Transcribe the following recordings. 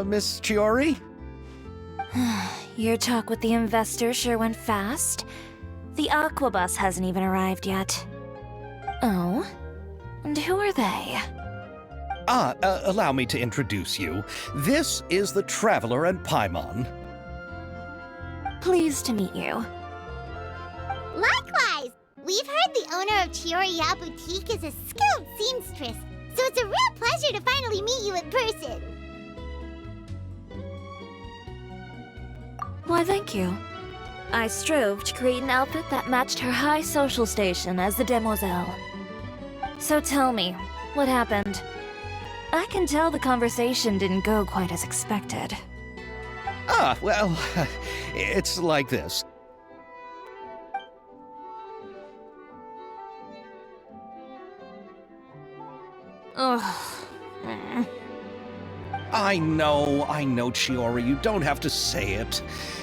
Miss Chiori? Your talk with the investor sure went fast. The Aquabus hasn't even arrived yet. Oh? And who are they? Allow me to introduce you. This is the Traveler and Paimon. Pleased to meet you. Likewise! We've heard the owner of Chioriya Boutique is a skilled seamstress, so it's a real pleasure to finally meet you in person. Why, thank you. I strove to create an outfit that matched her high social station as the demoiselle. So tell me, what happened? I can tell the conversation didn't go quite as expected. Well, it's like this. Ugh. I know, Chiori, you don't have to say it.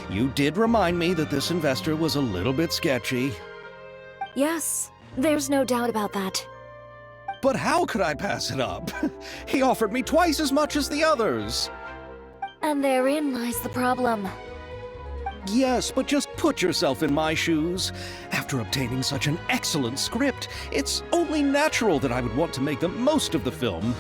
You did remind me that this investor was a little bit sketchy. Yes, there's no doubt about that. But how could I pass it up? He offered me twice as much as the others. And therein lies the problem. Yes, but just put yourself in my shoes. After obtaining such an excellent script, it's only natural that I would want to make the most of the film.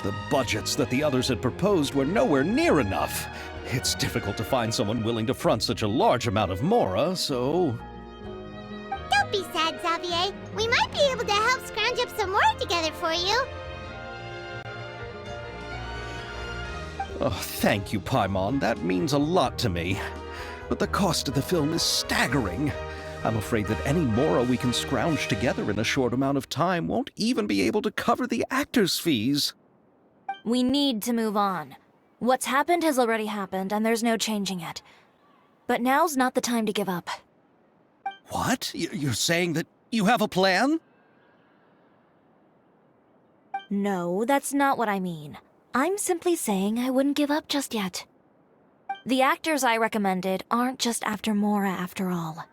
The budgets that the others had proposed were nowhere near enough. It's difficult to find someone willing to front such a large amount of mora, so... Don't be sad, Xavier. We might be able to help scrounge up some more together for you. Oh, thank you, Paimon. That means a lot to me. But the cost of the film is staggering. I'm afraid that any mora we can scrounge together in a short amount of time won't even be able to cover the actors' fees. We need to move on. What's happened has already happened, and there's no changing it. But now's not the time to give up. What? You're saying that you have a plan? No, that's not what I mean. I'm simply saying I wouldn't give up just yet. The actors I recommended aren't just after Mora after all.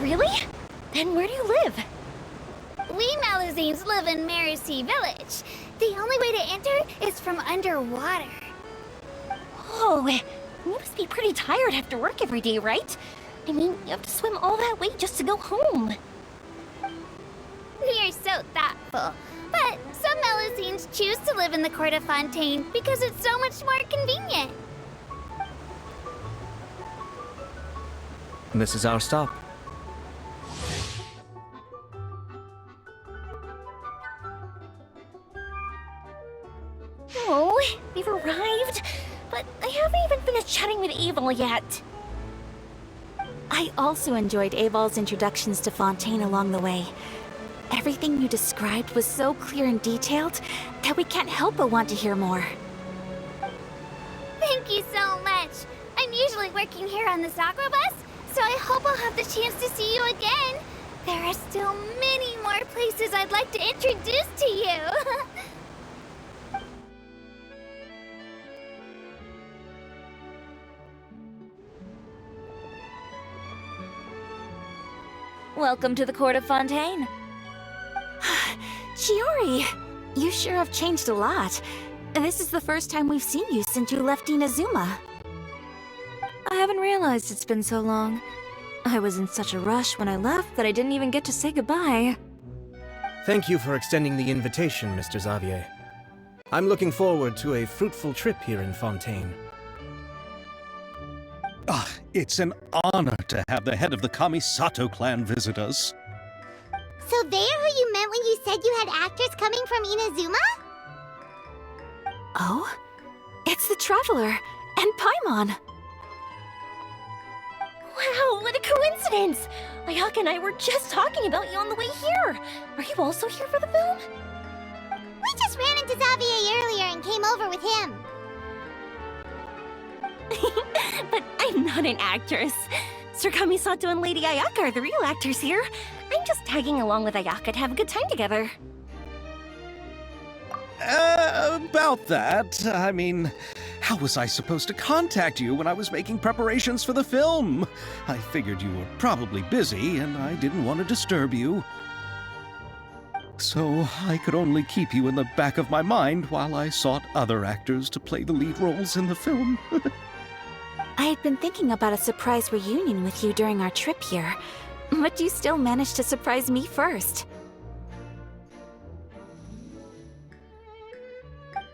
Really? Then where do you live? We Melusines live in Mercy Village. The only way to enter is from underwater. Oh, you must be pretty tired after work every day, right? I mean, you have to swim all that way just to go home. We are so thoughtful. But some Melusines choose to live in the court of Fontaine because it's so much more convenient. This is our stop. Oh, we've arrived, but I haven't even finished chatting with Aval yet. I also enjoyed Aval's introductions to Fontaine along the way. Everything you described was so clear and detailed that we can't help but want to hear more. Thank you so much. I'm usually working here on the Sakura bus, so I hope I'll have the chance to see you again. There are still many more places I'd like to introduce to you. Welcome to the court of Fontaine. Chiori, you sure have changed a lot. This is the first time we've seen you since you left Inazuma. I haven't realized it's been so long. I was in such a rush when I left that I didn't even get to say goodbye. Thank you for extending the invitation, Mr. Xavier. I'm looking forward to a fruitful trip here in Fontaine. Ah, it's an honor to have the head of the Kamisato clan visit us. So they're who you meant when you said you had actors coming from Inazuma? Oh? It's the Traveler and Paimon. Wow, what a coincidence! Ayaka and I were just talking about you on the way here. Are you also here for the film? We just ran into Xavier earlier and came over with him. But I'm not an actress. Sir Kamisato and Lady Ayaka are the real actors here. I'm just tagging along with Ayaka to have a good time together. About that, I mean, how was I supposed to contact you when I was making preparations for the film? I figured you were probably busy, and I didn't want to disturb you. So I could only keep you in the back of my mind while I sought other actors to play the lead roles in the film. I had been thinking about a surprise reunion with you during our trip here, but you still managed to surprise me first.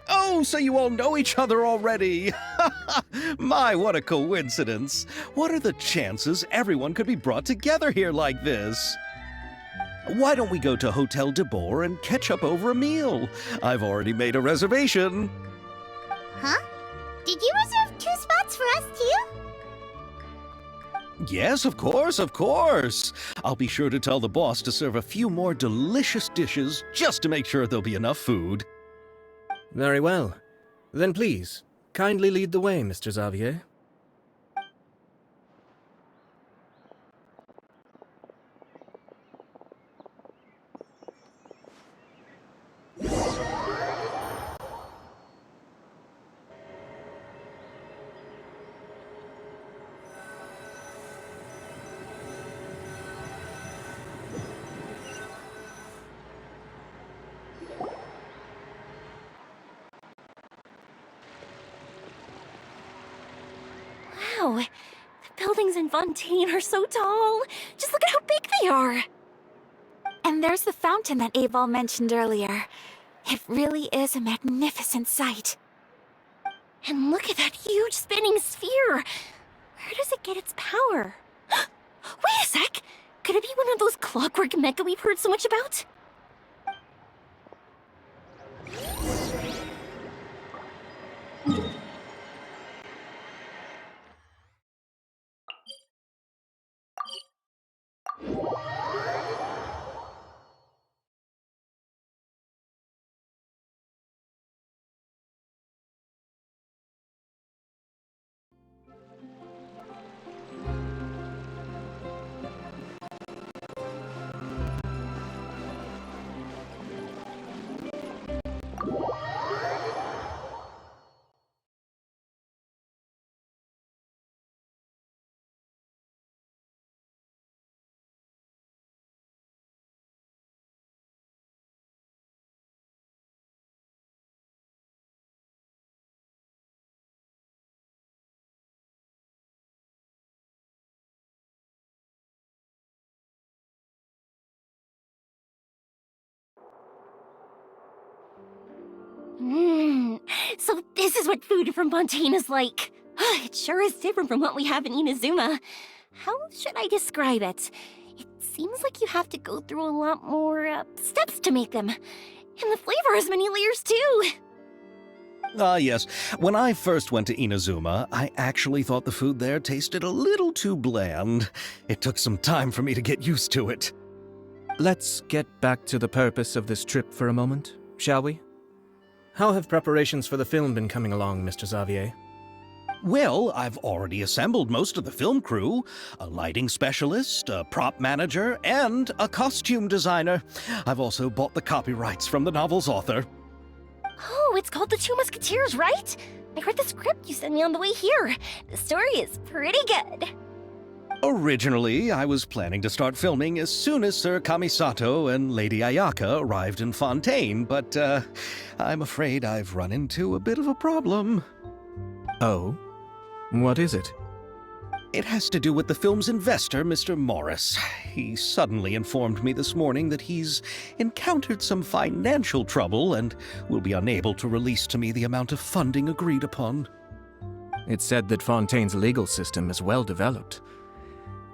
Oh, so you all know each other already! My, what a coincidence! What are the chances everyone could be brought together here like this? Why don't we go to Hotel de Boer and catch up over a meal? I've already made a reservation. Huh? Did you reserve 2 spots for us too? Yes, of course, of course. I'll be sure to tell the boss to serve a few more delicious dishes just to make sure there'll be enough food. Very well. Then please, kindly lead the way, Mr. Xavier. Wow, the buildings in Fontaine are so tall. Just look at how big they are. And there's the fountain that Aval mentioned earlier. It really is a magnificent sight. And look at that huge spinning sphere. Where does it get its power? Wait a sec! Could it be one of those clockwork mecha we've heard so much about? So this is what food from Fontaine is like. It sure is different from what we have in Inazuma. How should I describe it? It seems like you have to go through a lot more steps to make them. And the flavor has many layers too. Ah, yes. When I first went to Inazuma, I actually thought the food there tasted a little too bland. It took some time for me to get used to it. Let's get back to the purpose of this trip for a moment, shall we? How have preparations for the film been coming along, Mr. Xavier? Well, I've already assembled most of the film crew, a lighting specialist, a prop manager, and a costume designer. I've also bought the copyrights from the novel's author. Oh, it's called The Two Musketeers, right? I read the script you sent me on the way here. The story is pretty good. Originally, I was planning to start filming as soon as Sir Kamisato and Lady Ayaka arrived in Fontaine, but I'm afraid I've run into a bit of a problem. Oh? What is it? It has to do with the film's investor, Mr. Morris. He suddenly informed me this morning that he's encountered some financial trouble and will be unable to release to me the amount of funding agreed upon. It's said that Fontaine's legal system is well developed.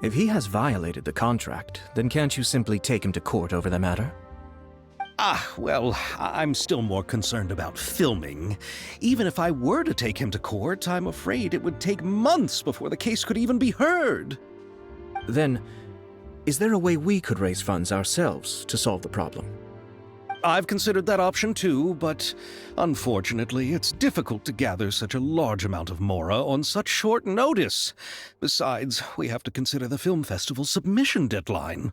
If he has violated the contract, then can't you simply take him to court over the matter? Well, I'm still more concerned about filming. Even if I were to take him to court, I'm afraid it would take months before the case could even be heard. Then, is there a way we could raise funds ourselves to solve the problem? I've considered that option too, but unfortunately, it's difficult to gather such a large amount of mora on such short notice. Besides, we have to consider the film festival's submission deadline.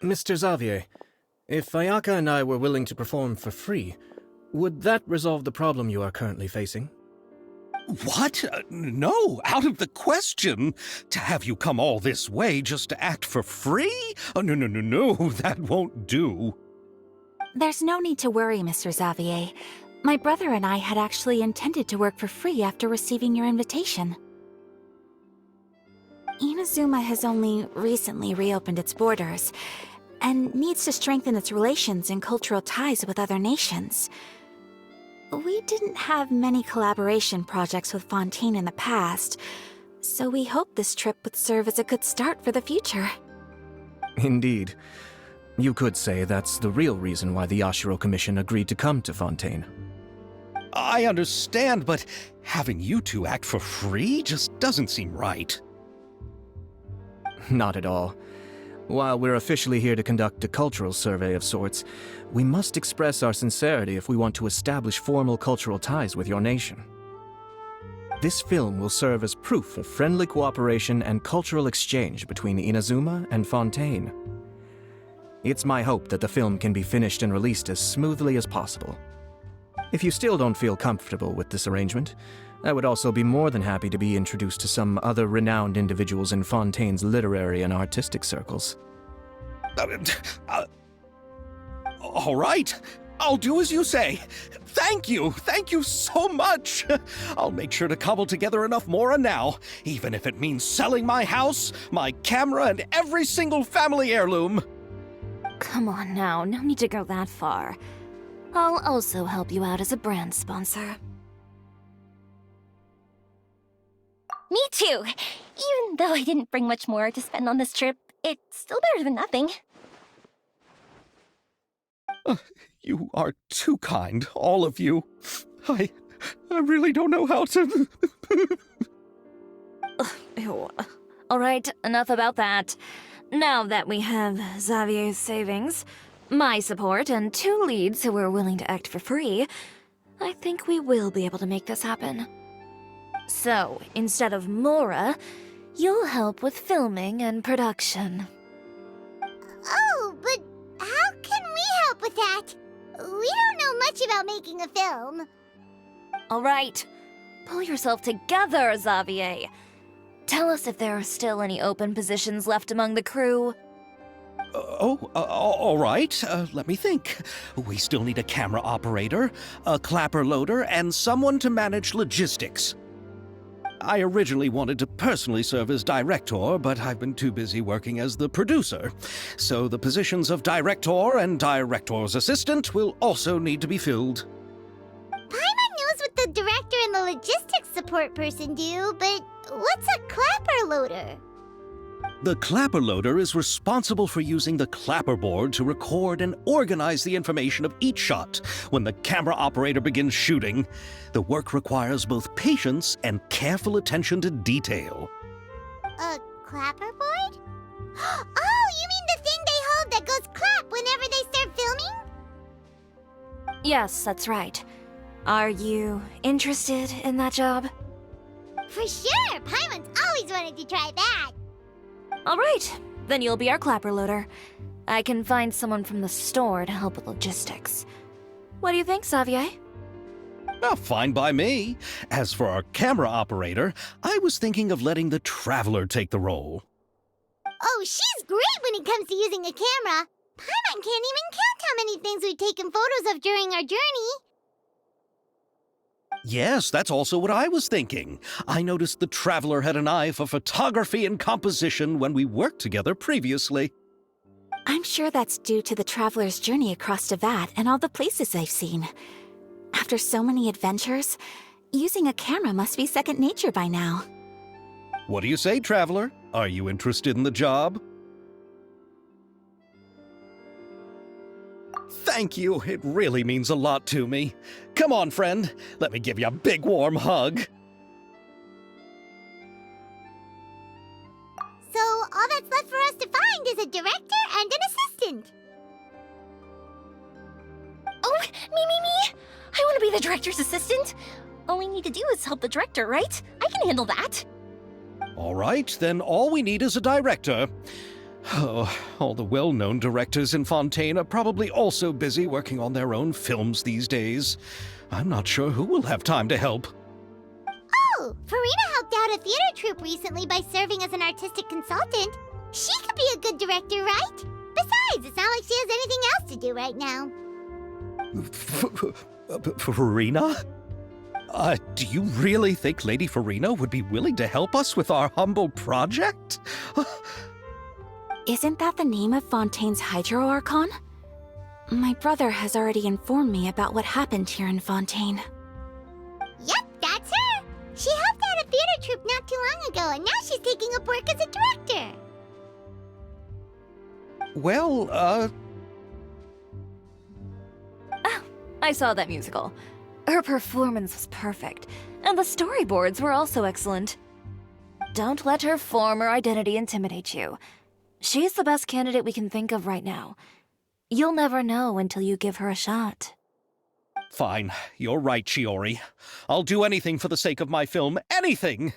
Mr. Xavier, if Ayaka and I were willing to perform for free, would that resolve the problem you are currently facing? What? No, out of the question. To have you come all this way just to act for free? Oh, no, that won't do. There's no need to worry, Mr. Xavier. My brother and I had actually intended to work for free after receiving your invitation. Inazuma has only recently reopened its borders, and needs to strengthen its relations and cultural ties with other nations. We didn't have many collaboration projects with Fontaine in the past, so we hoped this trip would serve as a good start for the future. Indeed. You could say that's the real reason why the Yashiro Commission agreed to come to Fontaine. I understand, but having you two act for free just doesn't seem right. Not at all. While we're officially here to conduct a cultural survey of sorts, we must express our sincerity if we want to establish formal cultural ties with your nation. This film will serve as proof of friendly cooperation and cultural exchange between Inazuma and Fontaine. It's my hope that the film can be finished and released as smoothly as possible. If you still don't feel comfortable with this arrangement, I would also be more than happy to be introduced to some other renowned individuals in Fontaine's literary and artistic circles. All right, I'll do as you say. Thank you so much. I'll make sure to cobble together enough mora now, even if it means selling my house, my camera, and every single family heirloom. Come on now, no need to go that far. I'll also help you out as a brand sponsor. Me too! Even though I didn't bring much more to spend on this trip, it's still better than nothing. You are too kind, all of you. I really don't know how to... Ew. All right, enough about that. Now that we have Xavier's savings, my support, and 2 leads who are willing to act for free, I think we will be able to make this happen. So, instead of mora, you'll help with filming and production. Oh, but how can we help with that? We don't know much about making a film. All right, pull yourself together, Xavier. Tell us if there are still any open positions left among the crew. All right. Let me think. We still need a camera operator, a clapper loader, and someone to manage logistics. I originally wanted to personally serve as director, but I've been too busy working as the producer. So the positions of director and director's assistant will also need to be filled. Paimon knows what the director and the logistics support person do, but what's a clapper loader? The clapper loader is responsible for using the clapperboard to record and organize the information of each shot when the camera operator begins shooting. The work requires both patience and careful attention to detail. A clapperboard? Oh, you mean the thing they hold that goes clap whenever they start filming? Yes, that's right. Are you interested in that job? For sure! Paimon's always wanted to try that! All right, then you'll be our clapper loader. I can find someone from the store to help with logistics. What do you think, Xavier? Oh, fine by me. As for our camera operator, I was thinking of letting the Traveler take the role. Oh, she's great when it comes to using a camera! Paimon can't even count how many things we've taken photos of during our journey! Yes, that's also what I was thinking. I noticed the Traveler had an eye for photography and composition when we worked together previously. I'm sure that's due to the traveler's journey across Devat and all the places they've seen. After so many adventures, using a camera must be second nature by now. What do you say, Traveler? Are you interested in the job? Thank you. It really means a lot to me. Come on, friend. Let me give you a big warm hug. So, all that's left for us to find is a director and an assistant. Oh, me! I want to be the director's assistant. All we need to do is help the director, right? I can handle that. All right, then all we need is a director. Oh, all the well-known directors in Fontaine are probably also busy working on their own films these days. I'm not sure who will have time to help. Oh, Farina helped out a theater troupe recently by serving as an artistic consultant. She could be a good director, right? Besides, it's not like she has anything else to do right now. Farina? Do you really think Lady Farina would be willing to help us with our humble project? Isn't that the name of Fontaine's Hydro Archon? My brother has already informed me about what happened here in Fontaine. Yep, that's her! She helped out a theater troupe not too long ago, and now she's taking up work as a director. Well, Oh, I saw that musical. Her performance was perfect, and the storyboards were also excellent. Don't let her former identity intimidate you. She's the best candidate we can think of right now. You'll never know until you give her a shot. fine. You're right, Chiori. I'll do anything for the sake of my film. Anything!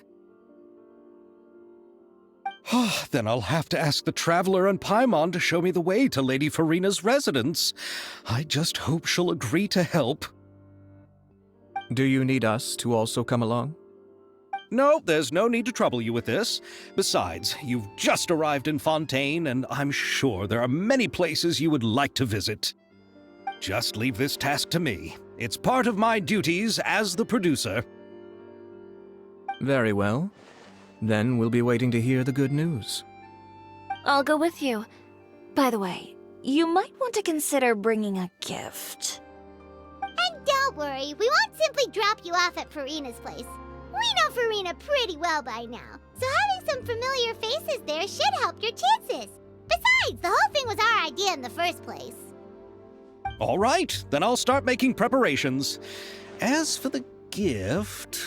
Then I'll have to ask the Traveler and Paimon to show me the way to Lady Farina's residence. I just hope she'll agree to help. Do you need us to also come along? No, there's no need to trouble you with this. Besides, you've just arrived in Fontaine, and I'm sure there are many places you would like to visit. Just leave this task to me. It's part of my duties as the producer. Very well. Then we'll be waiting to hear the good news. I'll go with you. By the way, you might want to consider bringing a gift. And don't worry, we won't simply drop you off at Farina's place. We know Farina pretty well by now, so having some familiar faces there should help your chances. Besides, the whole thing was our idea in the first place. All right, then I'll start making preparations. As for the gift...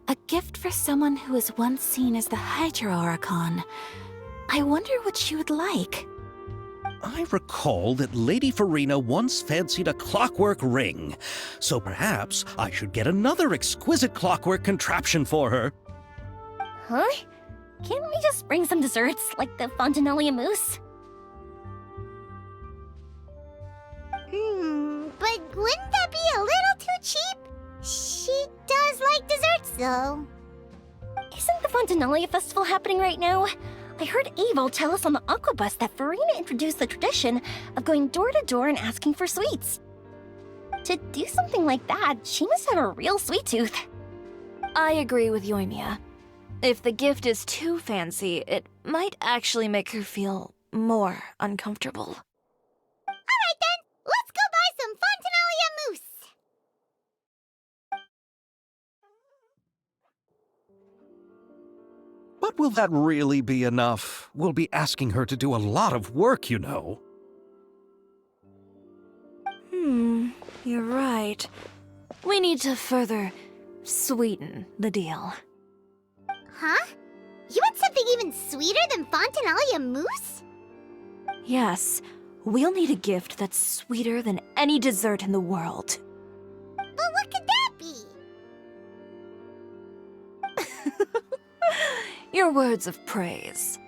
A gift for someone who was once seen as the Hydro Archon. I wonder what she would like. I recall that Lady Farina once fancied a clockwork ring, so perhaps I should get another exquisite clockwork contraption for her. Huh? Can't we just bring some desserts, like the Fontinalia mousse? But wouldn't that be a little too cheap? She does like desserts, though. Isn't the Fontinalia festival happening right now? I heard Abel tell us on the Aquabus that Farina introduced the tradition of going door to door and asking for sweets. To do something like that, she must have a real sweet tooth. I agree with Yoimiya. If the gift is too fancy, it might actually make her feel more uncomfortable. Alright then, let's go buy some fontaine mousse! But will that really be enough? We'll be asking her to do a lot of work, you know. You're right. We need to further sweeten the deal. Huh? You want something even sweeter than fontaine mousse? Yes, we'll need a gift that's sweeter than any dessert in the world. But what could that be? Your words of praise.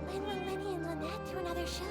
When will Lenny and Lynette do another show?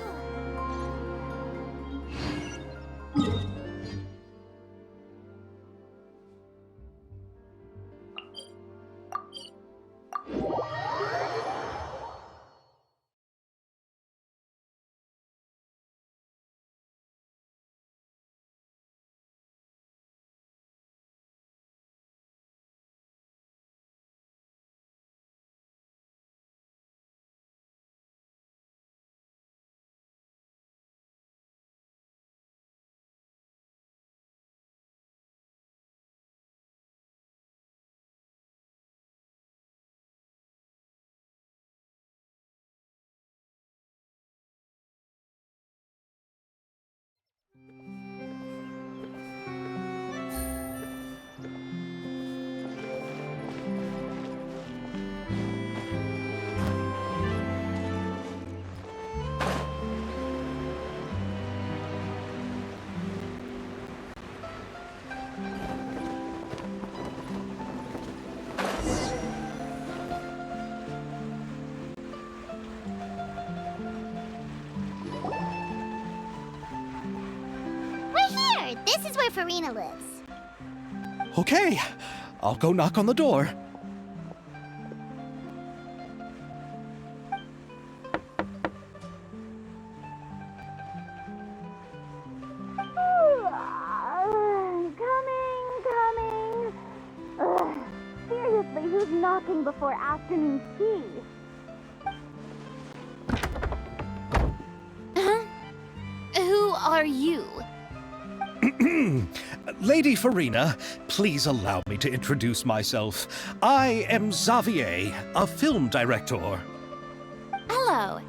This is where Farina lives. Okay, I'll go knock on the door. Coming. Ugh. Seriously, who's knocking before afternoon tea? Who are you? Lady Farina, please allow me to introduce myself. I am Xavier, a film director. Hello.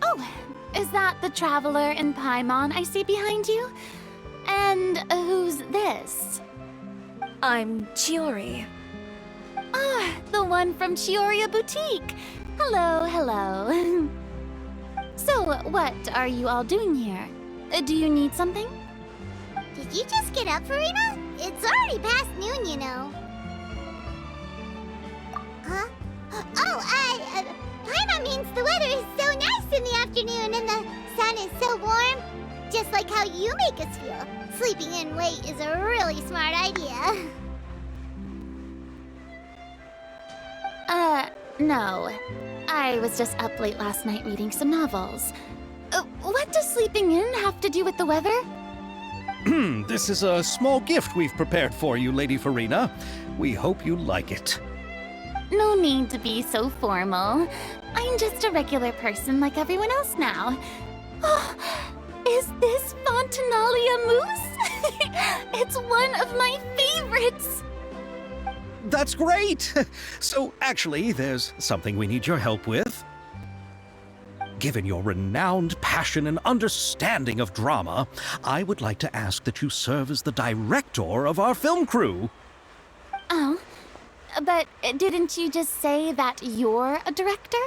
Oh, is that the traveler in Paimon I see behind you? And who's this? I'm Chiori. Ah, the one from Chioria Boutique. Hello. So, what are you all doing here? Do you need something? Did you just get up, Farina? It's already past noon, you know. Huh? Oh, Paimon means the weather is so nice in the afternoon and the sun is so warm. Just like how you make us feel. Sleeping in late is a really smart idea. No. I was just up late last night reading some novels. What does sleeping in have to do with the weather? This is a small gift we've prepared for you, Lady Farina. We hope you like it. No need to be so formal. I'm just a regular person like everyone else now. Oh, is this fontaine mousse? It's one of my favorites! That's great! So, actually, there's something we need your help with. Given your renowned passion and understanding of drama, I would like to ask that you serve as the director of our film crew. Oh, but didn't you just say that you're a director?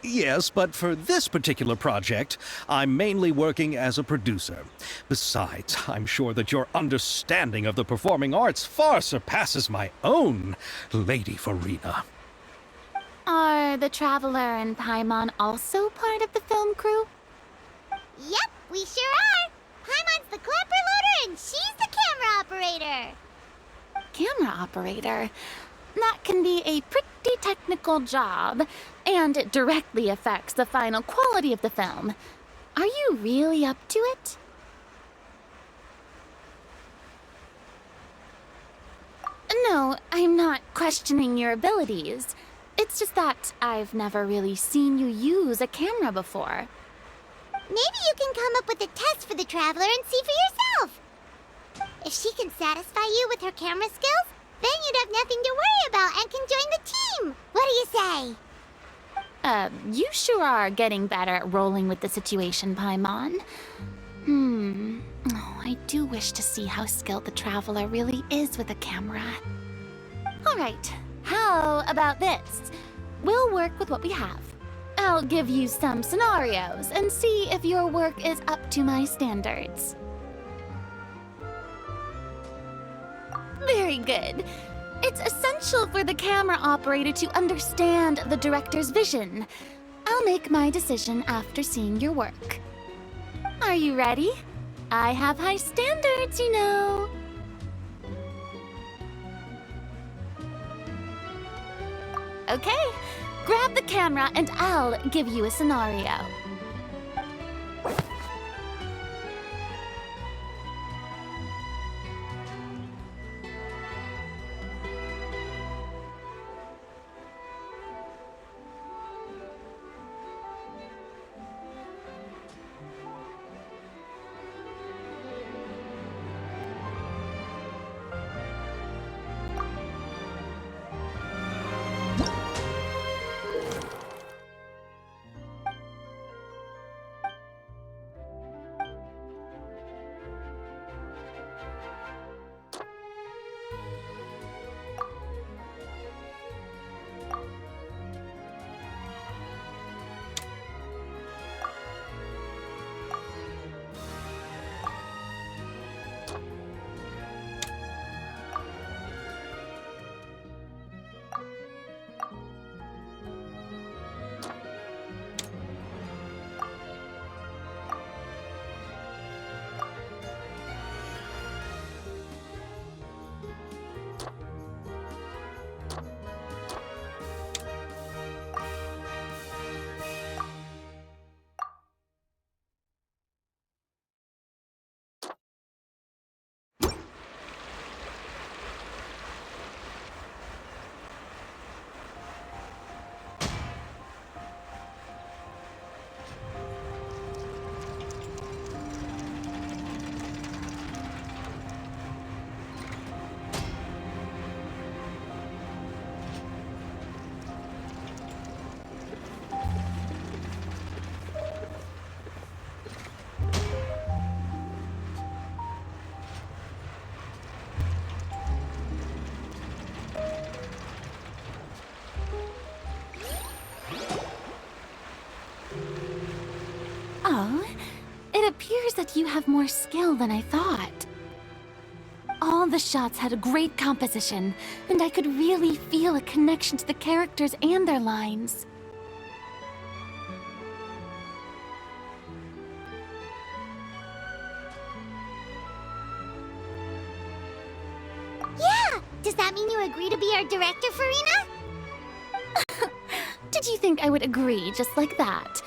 Yes, but for this particular project, I'm mainly working as a producer. Besides, I'm sure that your understanding of the performing arts far surpasses my own, Lady Farina. Are the Traveler and Paimon also part of the film crew? Yep, we sure are. Paimon's the clapper loader and she's the camera operator. Camera operator? That can be a pretty technical job, and it directly affects the final quality of the film. Are you really up to it? No, I'm not questioning your abilities. It's just that I've never really seen you use a camera before. Maybe you can come up with a test for the Traveler and see for yourself. If she can satisfy you with her camera skills, then you'd have nothing to worry about and can join the team. What do you say? You sure are getting better at rolling with the situation, Paimon. Oh, I do wish to see how skilled the Traveler really is with a camera. Alright, how about this? We'll work with what we have. I'll give you some scenarios and see if your work is up to my standards. Very good. It's essential for the camera operator to understand the director's vision. I'll make my decision after seeing your work. Are you ready? I have high standards, you know. Okay, grab the camera and I'll give you a scenario. Oh, it appears that you have more skill than I thought. All the shots had a great composition, and I could really feel a connection to the characters and their lines. Yeah! Does that mean you agree to be our director, Furina? Did you think I would agree just like that?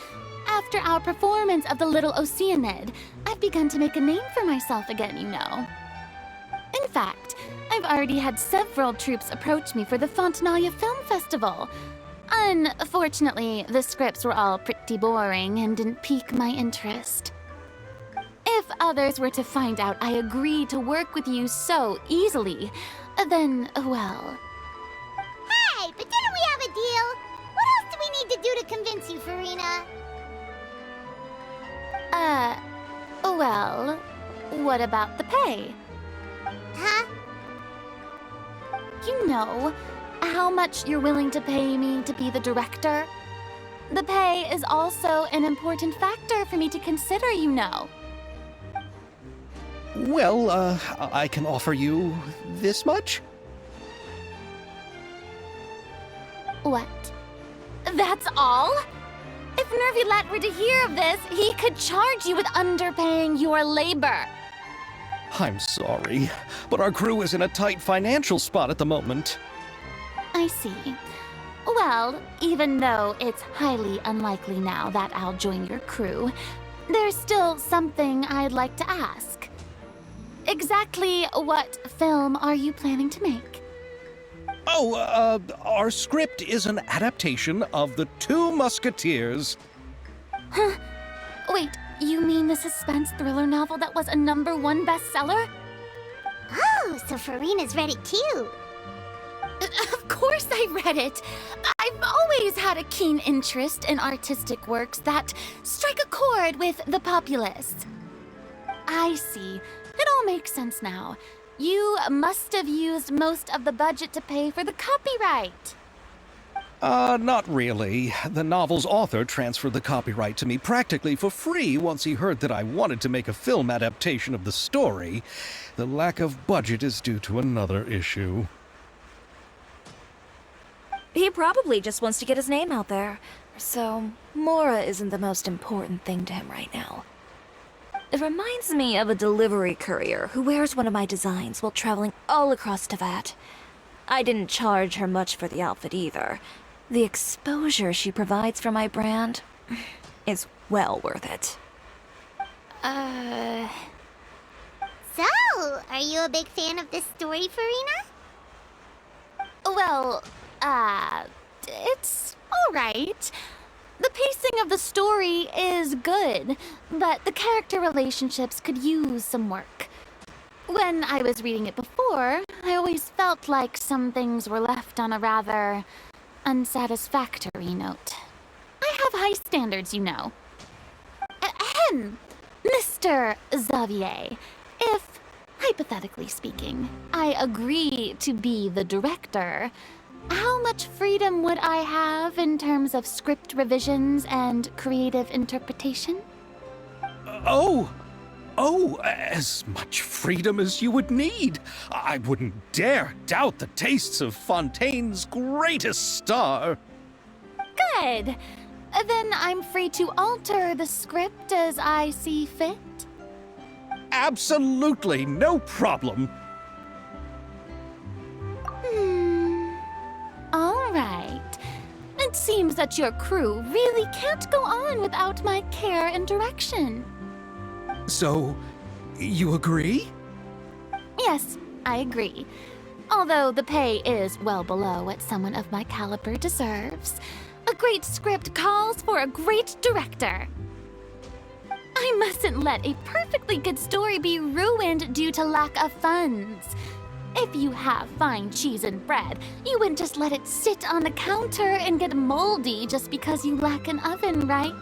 After our performance of the Little Oceanid, I've begun to make a name for myself again, you know. In fact, I've already had several troops approach me for the Fontaine Film Festival. Unfortunately, the scripts were all pretty boring and didn't pique my interest. If others were to find out I agreed to work with you so easily, then, well... Hey, but didn't we have a deal? What else do we need to do to convince you, Furina? Well, what about the pay? Huh? You know, how much you're willing to pay me to be the director? The pay is also an important factor for me to consider, you know. Well, I can offer you this much? What? That's all? If Nervulat were to hear of this, he could charge you with underpaying your labor. I'm sorry, but our crew is in a tight financial spot at the moment. I see. Well, even though it's highly unlikely now that I'll join your crew, There's still something I'd like to ask. Exactly what film are you planning to make? Oh, our script is an adaptation of The Two Musketeers. Wait, you mean the suspense thriller novel that was a #1 bestseller? Oh, so Farina's read it too. Of course I read it. I've always had a keen interest in artistic works that strike a chord with the populace. I see. It all makes sense now. You must have used most of the budget to pay for the copyright. Not really. The novel's author transferred the copyright to me practically for free once he heard that I wanted to make a film adaptation of the story. The lack of budget is due to another issue. He probably just wants to get his name out there. So, Mora isn't the most important thing to him right now. It reminds me of a delivery courier who wears one of my designs while traveling all across Teyvat. I didn't charge her much for the outfit either. The exposure she provides for my brand is well worth it. So, are you a big fan of this story, Farina? Well, it's alright. The pacing of the story is good, but the character relationships could use some work. When I was reading it before, I always felt like some things were left on a rather unsatisfactory note. I have high standards, you know. Ahem, Mr. Xavier, if, hypothetically speaking, I agree to be the director, how much freedom would I have in terms of script revisions and creative interpretation? Oh, as much freedom as you would need. I wouldn't dare doubt the tastes of Fontaine's greatest star. Good. Then I'm free to alter the script as I see fit. Absolutely, no problem. All right. It seems that your crew really can't go on without my care and direction. So, you agree? Yes, I agree. Although the pay is well below what someone of my caliber deserves. A great script calls for a great director. I mustn't let a perfectly good story be ruined due to lack of funds. If you have fine cheese and bread, you wouldn't just let it sit on the counter and get moldy just because you lack an oven, right?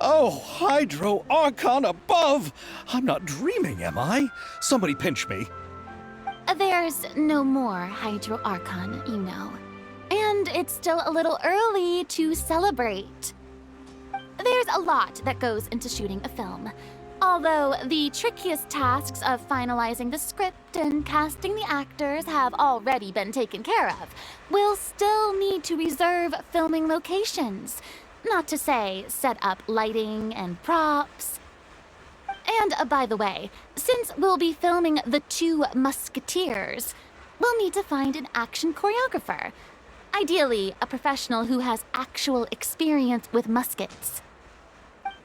Oh, Hydro Archon above! I'm not dreaming, am I? Somebody pinch me. There's no more Hydro Archon, you know. And it's still a little early to celebrate. There's a lot that goes into shooting a film. Although the trickiest tasks of finalizing the script and casting the actors have already been taken care of, we'll still need to reserve filming locations. Not to say set up lighting and props. And by the way, since we'll be filming The Two Musketeers, we'll need to find an action choreographer. Ideally, a professional who has actual experience with muskets.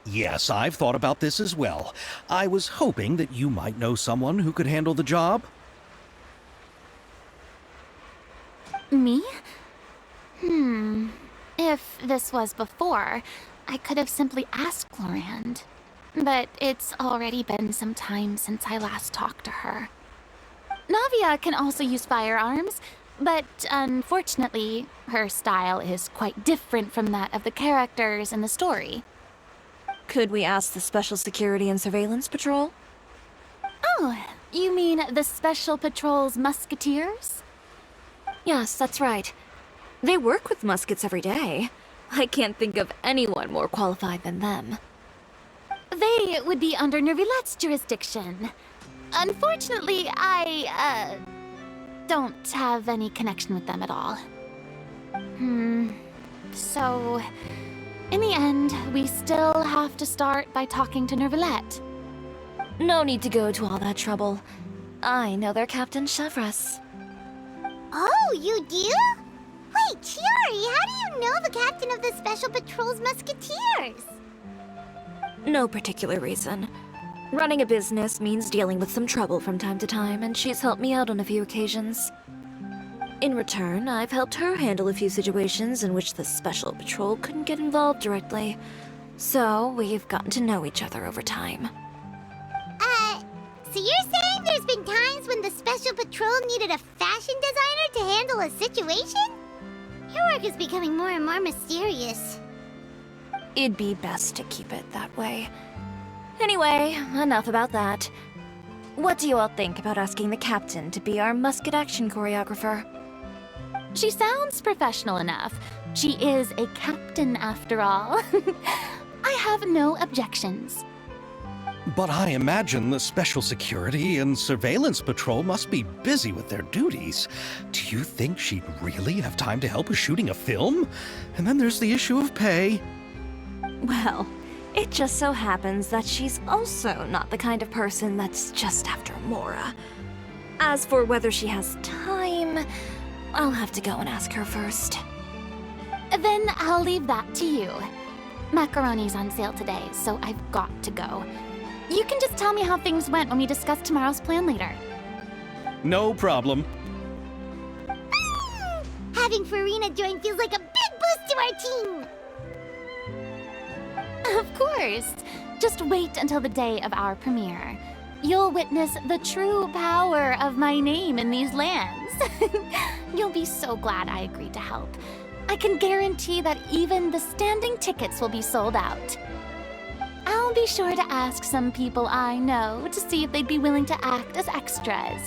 Yes, I've thought about this as well. I was hoping that you might know someone who could handle the job. Me? If this was before, I could have simply asked Glorand. But it's already been some time since I last talked to her. Navia can also use firearms, but unfortunately, her style is quite different from that of the characters in the story. Could we ask the Special Security and Surveillance Patrol? Oh, you mean the Special Patrol's musketeers? Yes, that's right. They work with muskets every day. I can't think of anyone more qualified than them. They would be under Nervilette's jurisdiction. Unfortunately, I, don't have any connection with them at all. So, in the end, we still have to start by talking to Nervilette. No need to go to all that trouble. I know their Captain Chevres. Oh, you do? Wait, Chiari, how do you know the captain of the Special Patrol's Musketeers? No particular reason. Running a business means dealing with some trouble from time to time, and she's helped me out on a few occasions. In return, I've helped her handle a few situations in which the Special Patrol couldn't get involved directly. So, we've gotten to know each other over time. So you're saying there's been times when the Special Patrol needed a fashion designer to handle a situation? Your work is becoming more and more mysterious. It'd be best to keep it that way. Anyway, enough about that. What do you all think about asking the captain to be our musket action choreographer? She sounds professional enough. She is a captain after all. I have no objections. But I imagine the Special Security and Surveillance Patrol must be busy with their duties. Do you think she'd really have time to help with shooting a film? And then there's the issue of pay. Well, it just so happens that she's also not the kind of person that's just after Mora. As for whether she has time, I'll have to go and ask her first. Then I'll leave that to you. Macaroni's on sale today, so I've got to go. You can just tell me how things went when we discuss tomorrow's plan later. No problem. Having Farina join feels like a big boost to our team! Of course. Just wait until the day of our premiere. You'll witness the true power of my name in these lands. You'll be so glad I agreed to help. I can guarantee that even the standing tickets will be sold out. I'll be sure to ask some people I know to see if they'd be willing to act as extras.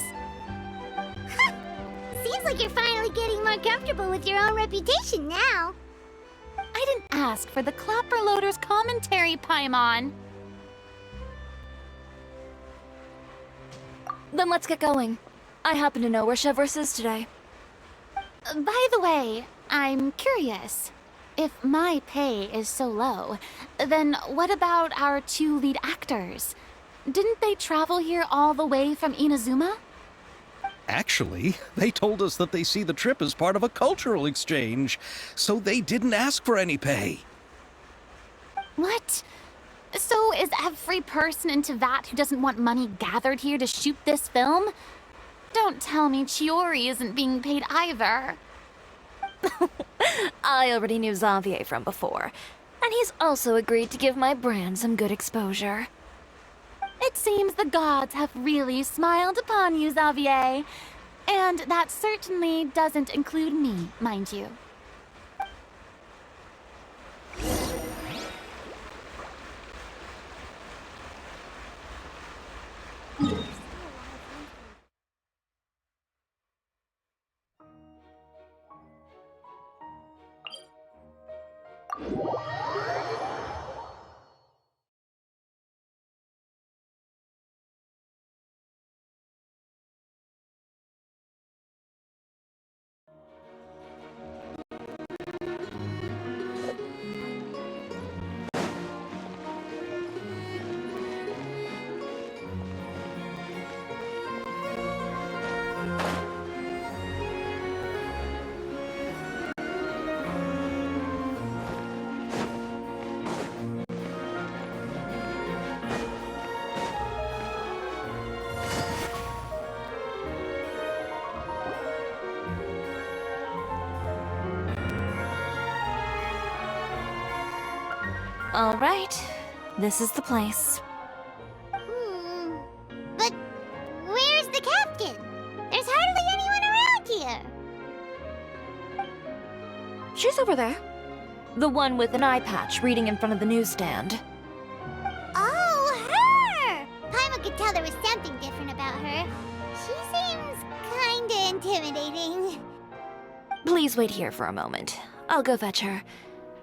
Seems like you're finally getting more comfortable with your own reputation now. I didn't ask for the Clapper Loader's commentary, Paimon. Then let's get going. I happen to know where Chevreuse is today. By the way, I'm curious. If my pay is so low, then what about our two lead actors? Didn't they travel here all the way from Inazuma? Actually, they told us that they see the trip as part of a cultural exchange, so they didn't ask for any pay. What? So is every person in Tevat who doesn't want money gathered here to shoot this film? Don't tell me Chiori isn't being paid either. I already knew Xavier from before, and he's also agreed to give my brand some good exposure. It seems the gods have really smiled upon you, Xavier. And that certainly doesn't include me, mind you. All right, this is the place. But where's the captain? There's hardly anyone around here. She's over there. The one with an eye patch reading in front of the newsstand. Oh, her! Paimon could tell there was something different about her. She seems kinda intimidating. Please wait here for a moment. I'll go fetch her.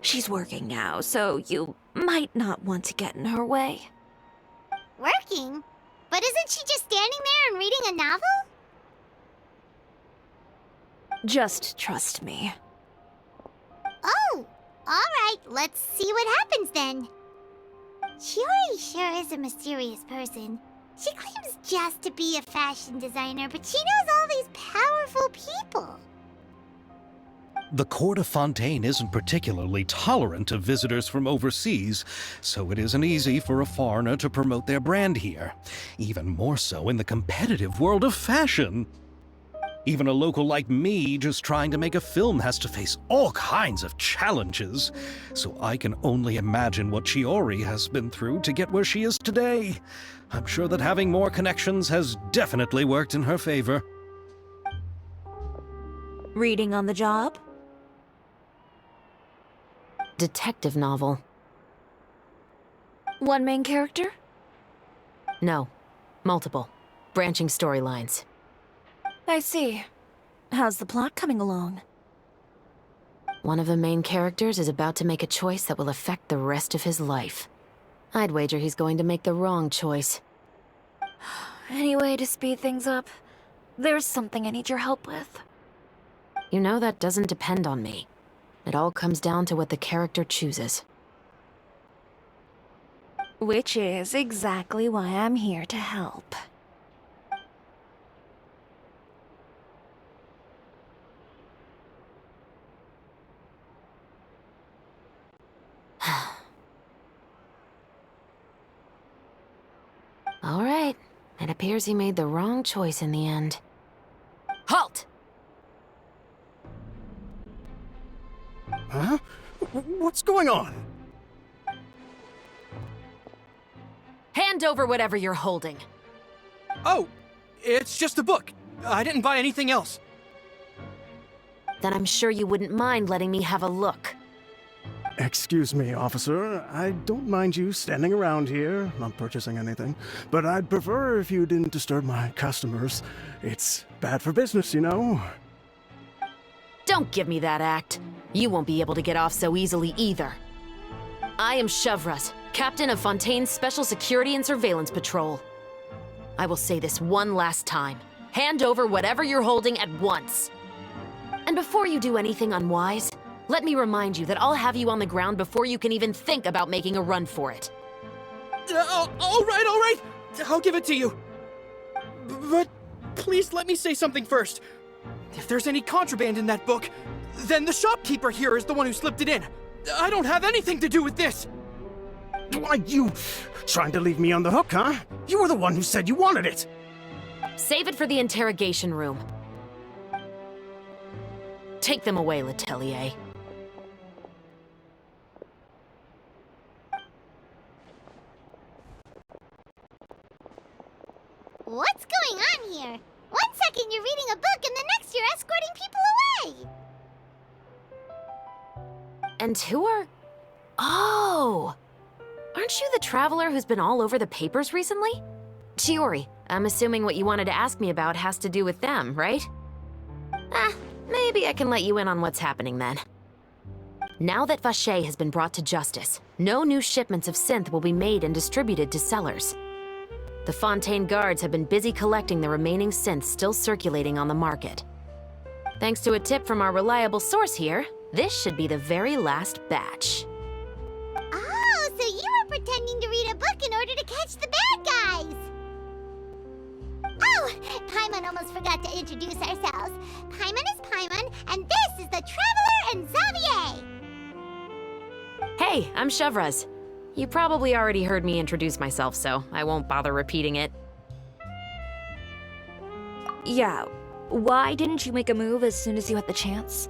She's working now, so you might not want to get in her way. Working? But isn't she just standing there and reading a novel? Just trust me. Oh, alright, let's see what happens then. Chiori sure is a mysterious person. She claims just to be a fashion designer, but she knows all these powerful people. The court of Fontaine isn't particularly tolerant of visitors from overseas, so it isn't easy for a foreigner to promote their brand here. Even more so in the competitive world of fashion. Even a local like me just trying to make a film has to face all kinds of challenges. So I can only imagine what Chiori has been through to get where she is today. I'm sure that having more connections has definitely worked in her favor. Reading on the job? Detective novel. One main character? No. Multiple. Branching storylines. I see. How's the plot coming along? One of the main characters is about to make a choice that will affect the rest of his life. I'd wager he's going to make the wrong choice. Any way to speed things up? There's something I need your help with. You know that doesn't depend on me. It all comes down to what the character chooses. Which is exactly why I'm here to help. All right. It appears he made the wrong choice in the end. Halt! Huh? What's going on? Hand over whatever you're holding. Oh, it's just a book. I didn't buy anything else. Then I'm sure you wouldn't mind letting me have a look. Excuse me, officer. I don't mind you standing around here, not purchasing anything, but I'd prefer if you didn't disturb my customers. It's bad for business, you know. Don't give me that act. You won't be able to get off so easily either. I am Shavraz, captain of Fontaine's Special Security and Surveillance Patrol. I will say this one last time. Hand over whatever you're holding at once. And before you do anything unwise, let me remind you that I'll have you on the ground before you can even think about making a run for it. All right. I'll give it to you. But please let me say something first. If there's any contraband in that book, then the shopkeeper here is the one who slipped it in. I don't have anything to do with this. Why, you trying to leave me on the hook, huh? You were the one who said you wanted it. Save it for the interrogation room. Take them away, Letelier. What's going on here? One second you're reading a book and the next you're escorting people away! And who are... Oh! Aren't you the traveler who's been all over the papers recently? Chiori, I'm assuming what you wanted to ask me about has to do with them, right? Maybe I can let you in on what's happening then. Now that Vacher has been brought to justice, no new shipments of synth will be made and distributed to sellers. The Fontaine guards have been busy collecting the remaining synths still circulating on the market. Thanks to a tip from our reliable source here, this should be the very last batch. Oh, so you were pretending to read a book in order to catch the bad guys! Oh, Paimon almost forgot to introduce ourselves. Paimon is Paimon, and this is the Traveler and Xavier! Hey, I'm Shavraz. You probably already heard me introduce myself, so I won't bother repeating it. Yeah, why didn't you make a move as soon as you had the chance?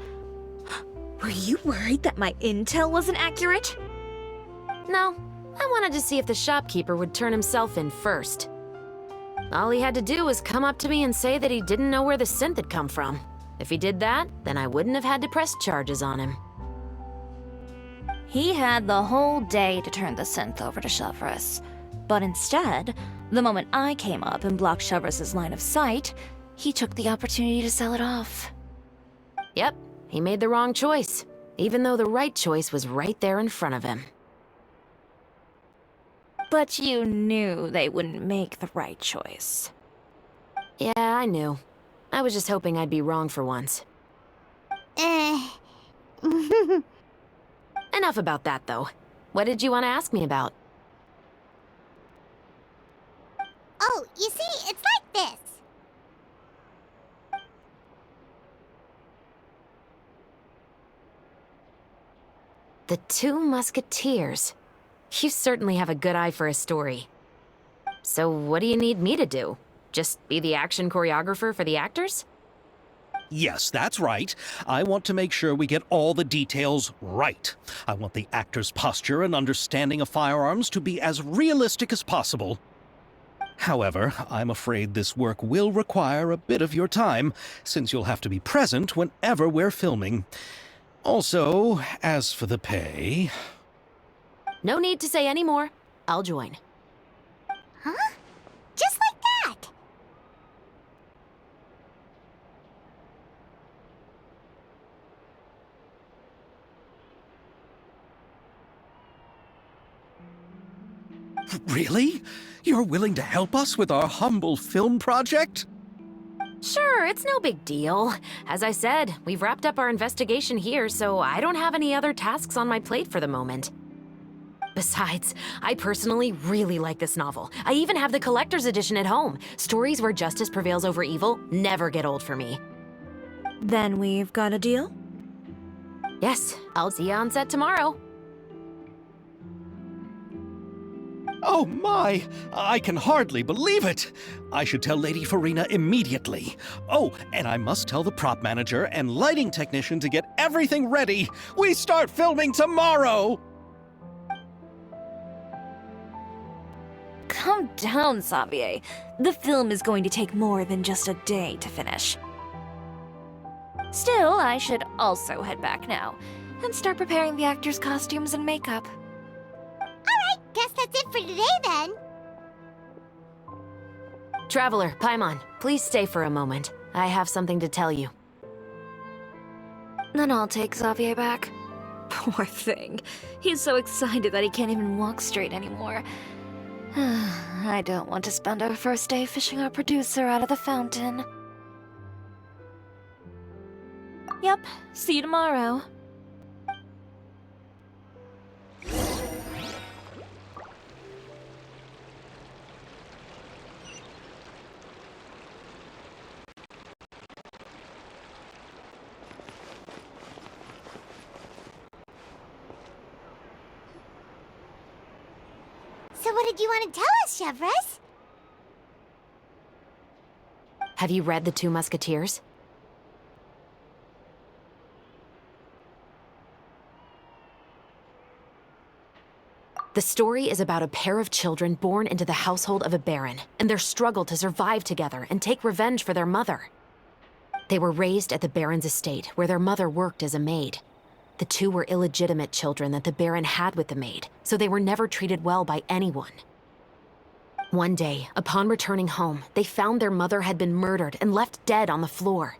Were you worried that my intel wasn't accurate? No, I wanted to see if the shopkeeper would turn himself in first. All he had to do was come up to me and say that he didn't know where the synth had come from. If he did that, then I wouldn't have had to press charges on him. He had the whole day to turn the synth over to Shavraz. But instead, the moment I came up and blocked Shavraz's line of sight, he took the opportunity to sell it off. Yep, he made the wrong choice, even though the right choice was right there in front of him. But you knew they wouldn't make the right choice. Yeah, I knew. I was just hoping I'd be wrong for once. Enough about that, though. What did you want to ask me about? Oh, you see, it's like this. The Two Musketeers. You certainly have a good eye for a story. So what do you need me to do? Just be the action choreographer for the actors? Yes, that's right. I want to make sure we get all the details right. I want the actor's posture and understanding of firearms to be as realistic as possible. However, I'm afraid this work will require a bit of your time, since you'll have to be present whenever we're filming. Also, as for the pay... No need to say any more. I'll join. Huh? Just like that! Really? You're willing to help us with our humble film project? Sure, it's no big deal. As I said, we've wrapped up our investigation here, so I don't have any other tasks on my plate for the moment. Besides, I personally really like this novel. I even have the collector's edition at home. Stories where justice prevails over evil never get old for me. Then we've got a deal? Yes, I'll see you on set tomorrow. Oh my! I can hardly believe it! I should tell Lady Farina immediately. Oh, and I must tell the prop manager and lighting technician to get everything ready. We start filming tomorrow! Calm down, Xavier. The film is going to take more than just a day to finish. Still, I should also head back now and start preparing the actors' costumes and makeup. Alright, guess that's it for today then. Traveler, Paimon, please stay for a moment. I have something to tell you. Then I'll take Xavier back. Poor thing. He's so excited that he can't even walk straight anymore. I don't want to spend our first day fishing our producer out of the fountain. Yep, see you tomorrow. So what did you want to tell us, Chevres? Have you read The Two Musketeers? The story is about a pair of children born into the household of a baron, and their struggle to survive together and take revenge for their mother. They were raised at the baron's estate, where their mother worked as a maid. The two were illegitimate children that the baron had with the maid, so they were never treated well by anyone. One day, upon returning home, they found their mother had been murdered and left dead on the floor.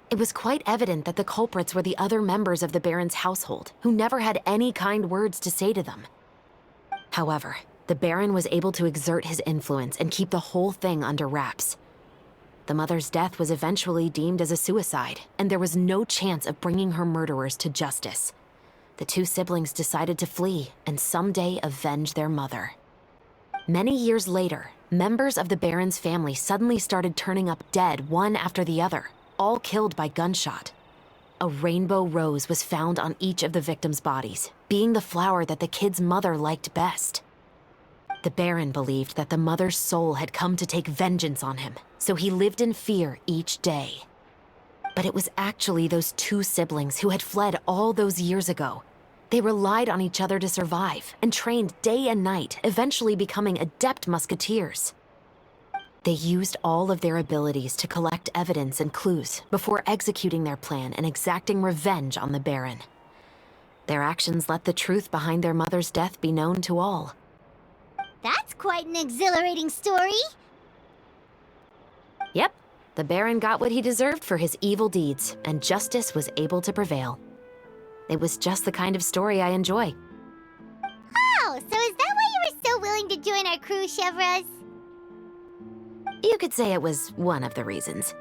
It was quite evident that the culprits were the other members of the baron's household, who never had any kind words to say to them. However, the baron was able to exert his influence and keep the whole thing under wraps. The mother's death was eventually deemed as a suicide, and there was no chance of bringing her murderers to justice. The two siblings decided to flee and someday avenge their mother. Many years later, members of the baron's family suddenly started turning up dead one after the other, all killed by gunshot. A rainbow rose was found on each of the victims' bodies, being the flower that the kid's mother liked best. The baron believed that the mother's soul had come to take vengeance on him, so he lived in fear each day. But it was actually those two siblings who had fled all those years ago. They relied on each other to survive and trained day and night, eventually becoming adept musketeers. They used all of their abilities to collect evidence and clues before executing their plan and exacting revenge on the baron. Their actions let the truth behind their mother's death be known to all. That's quite an exhilarating story. Yep, the baron got what he deserved for his evil deeds, and justice was able to prevail. It was just the kind of story I enjoy. Oh, so is that why you were so willing to join our crew, Chevres? You could say it was one of the reasons.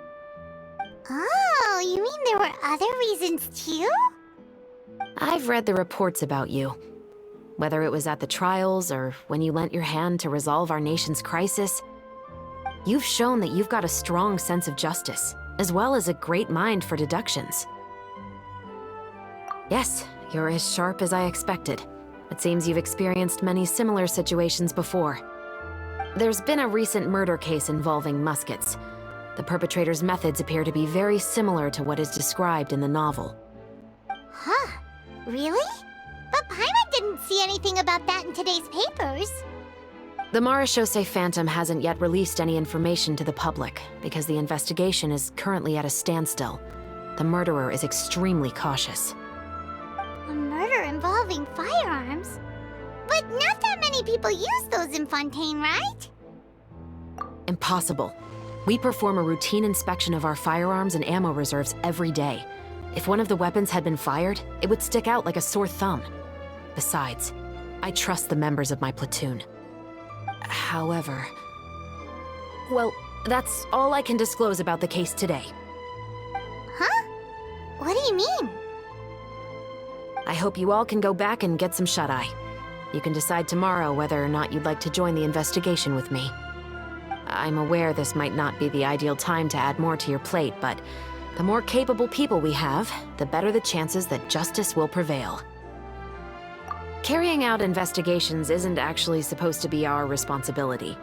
Oh, you mean there were other reasons too? I've read the reports about you. Whether it was at the trials or when you lent your hand to resolve our nation's crisis, you've shown that you've got a strong sense of justice, as well as a great mind for deductions. Yes, You're as sharp as I expected. It seems you've experienced many similar situations before. There's been a recent murder case involving muskets. The perpetrator's methods appear to be very similar to what is described in the novel. Huh? Really? But Paimon didn't see anything about that in today's papers. The Marechaussee Phantom hasn't yet released any information to the public because the investigation is currently at a standstill. The murderer is extremely cautious. A murder involving firearms? But not that many people use those in Fontaine, right? Impossible. We perform a routine inspection of our firearms and ammo reserves every day. If one of the weapons had been fired, it would stick out like a sore thumb. Besides, I trust the members of my platoon. However... Well, that's all I can disclose about the case today. Huh? What do you mean? I hope you all can go back and get some shut-eye. You can decide tomorrow whether or not you'd like to join the investigation with me. I'm aware this might not be the ideal time to add more to your plate, but the more capable people we have, the better the chances that justice will prevail. Carrying out investigations isn't actually supposed to be our responsibility.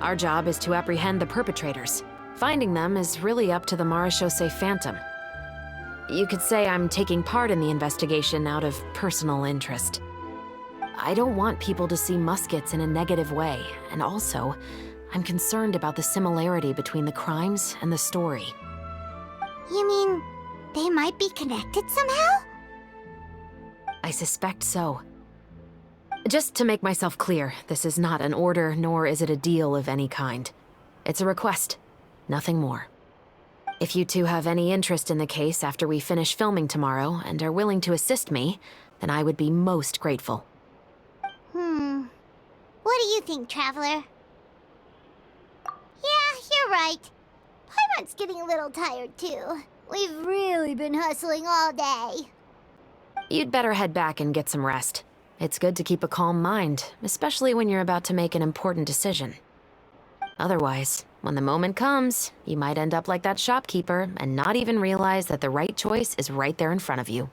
Our job is to apprehend the perpetrators. Finding them is really up to the Marechaussee Phantom. You could say I'm taking part in the investigation out of personal interest. I don't want people to see muskets in a negative way, and also, I'm concerned about the similarity between the crimes and the story. You mean they might be connected somehow? I suspect so. Just to make myself clear, this is not an order, nor is it a deal of any kind. It's a request, nothing more. If you two have any interest in the case after we finish filming tomorrow and are willing to assist me, then I would be most grateful. What do you think, Traveler? Yeah, you're right. Paimon's getting a little tired, too. We've really been hustling all day. You'd better head back and get some rest. It's good to keep a calm mind, especially when you're about to make an important decision. Otherwise, when the moment comes, you might end up like that shopkeeper and not even realize that the right choice is right there in front of you.